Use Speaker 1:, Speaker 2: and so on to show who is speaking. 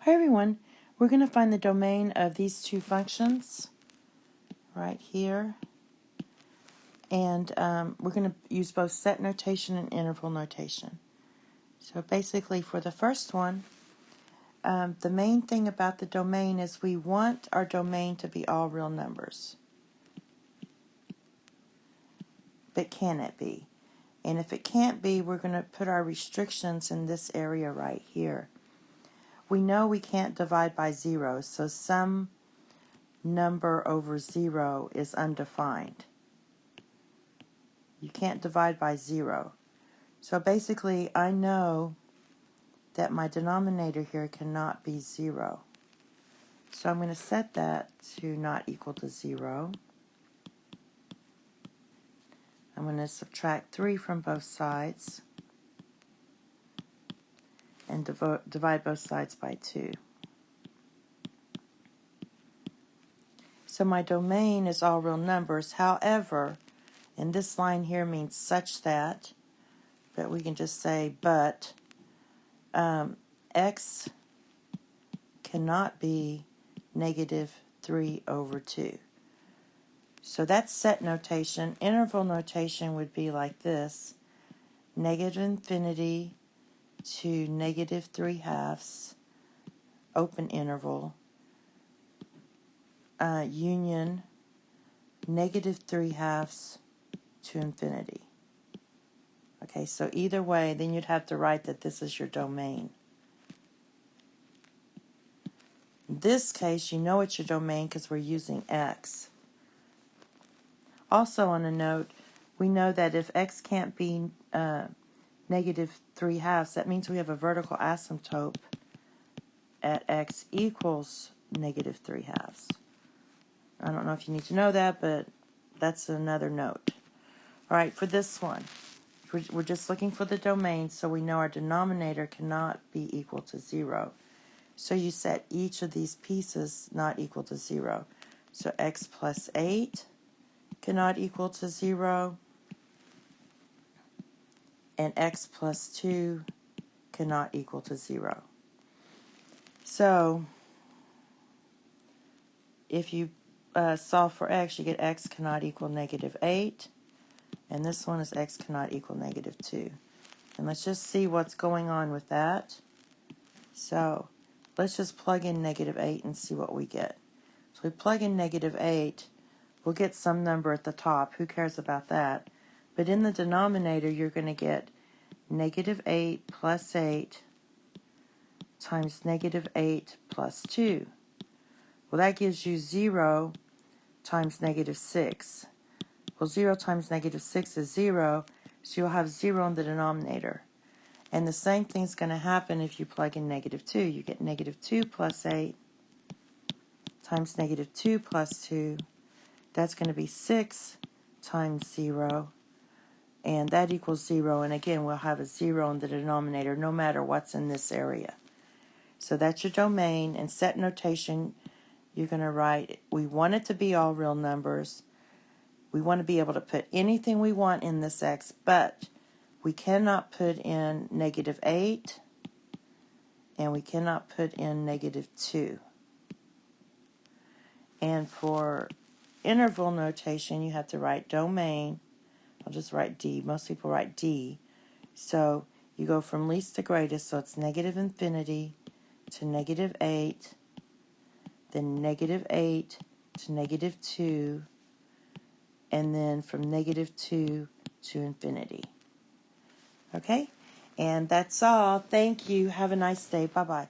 Speaker 1: Hi everyone, we're going to find the domain of these two functions right here, and we're going to use both set notation and interval notation. So basically for the first one, the main thing about the domain is we want our domain to be all real numbers. But can it be? And if it can't be, we're going to put our restrictions in this area right here. We know we can't divide by 0, so some number over 0 is undefined. You can't divide by 0. So basically, I know that my denominator here cannot be 0. So I'm going to set that to not equal to 0. I'm going to subtract 3 from both sides and divide both sides by 2. So my domain is all real numbers. However, and this line here means such that, but we can just say but, x cannot be negative 3 over 2. So that's set notation. Interval notation would be like this: negative infinity to negative 3/2, open interval, union, negative 3/2 to infinity. Okay, so either way, then you'd have to write that this is your domain. In this case, you know it's your domain because we're using x. Also on a note, we know that if x can't be negative 3/2, that means we have a vertical asymptote at x equals negative 3/2. I don't know if you need to know that, but that's another note. All right, for this one, we're just looking for the domain, so we know our denominator cannot be equal to 0. So you set each of these pieces not equal to 0. So x plus 8 cannot equal to 0, and x plus 2 cannot equal to 0. So if you solve for x, you get x cannot equal negative 8, and this one is x cannot equal negative 2. And let's just see what's going on with that. So let's just plug in negative 8 and see what we get. So we plug in negative 8, we'll get some number at the top. Who cares about that? But in the denominator, you're going to get negative 8 plus 8 times negative 8 plus 2. Well, that gives you 0 times negative 6. Well, 0 times negative 6 is 0, so you'll have 0 in the denominator. And the same thing's going to happen if you plug in negative 2. You get negative 2 plus 8 times negative 2 plus 2. That's going to be 6 times 0, and that equals 0. And again, we'll have a 0 in the denominator no matter what's in this area. So that's your domain. And set notation, you're going to write, we want it to be all real numbers. We want to be able to put anything we want in this x, but we cannot put in negative 8, and we cannot put in negative 2. And for interval notation, you have to write domain. I'll just write D. Most people write D. So you go from least to greatest, so it's negative infinity to negative 8, then negative 8 to negative 2, and then from negative 2 to infinity. Okay? And that's all. Thank you. Have a nice day. Bye-bye.